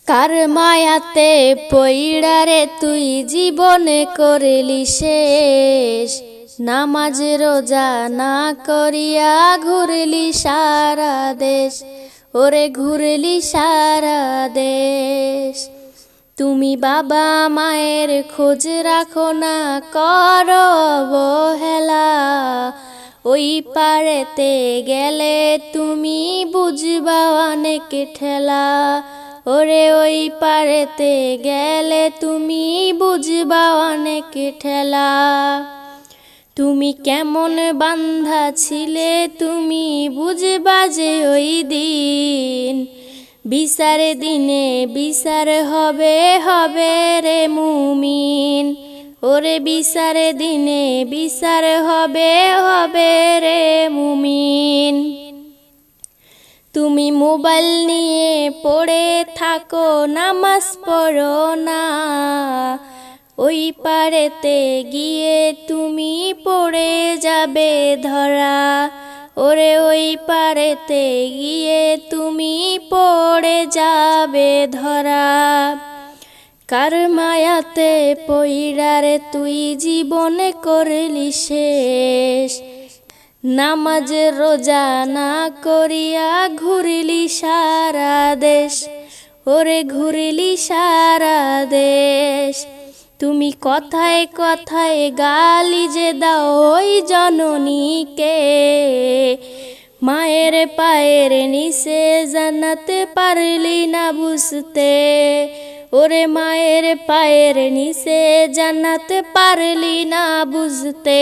কার মায়াতে পইড়ারে তুই জীবনে করলি শেষ, নামাজ রোজা না করিয়া ঘুরলি সারা দেশ, ওরে ঘুরলি সারা দেশ। তুমি বাবা মায়ের খোঁজ রাখো না, করো অবহেলা, ওই পারেতে গেলে তুমি বুঝবা অনেক ঠেলা, ওরে ওই পারেতে গেলে তুমি বুঝবা অনেক ঠেলা। তুমি কেমন বান্ধা ছিলে তুমি বুঝবা যে ওই দিন, বিচারে দিনে বিচার হবে হবে রে মুমিন, ওরে বিচারে দিনে বিচার হবে হবে রে মুমিন। তুমি মোবাইল নিয়ে পড়ে থাকো নামাজ পড়ো না, ওই পারেতে গিয়ে তুমি পড়ে যাবে ধরা, ওরে ওই পারেতে গিয়ে তুমি পড়ে যাবে ধরা। কার মায়াতে পইড়ারে তুই জীবনে করলি শেষ, নামাজ রোজা না করিয়া ঘুরলি সারা দেশ, ওরে ঘুরলি সারা দেশ। তুমি কথায় কথায় গালি যে দাও ওই জননীকে, মায়ের পায়ের নিচে জান্নাতে পারলি না বুঝতে, ওরে মায়ের পায়ের নিচে জান্নাতে পারলি না বুঝতে।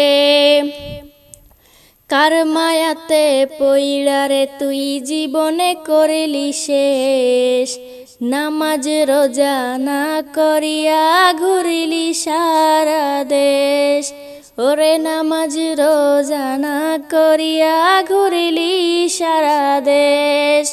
কার মায়াতে পইড়ারে তুই জীবনে করলি শেষ, নামাজ রোজা না করিয়া ঘুরলি সারা দেশ, ওরে নামাজ রোজা না করিয়া ঘুরলি সারা দেশ।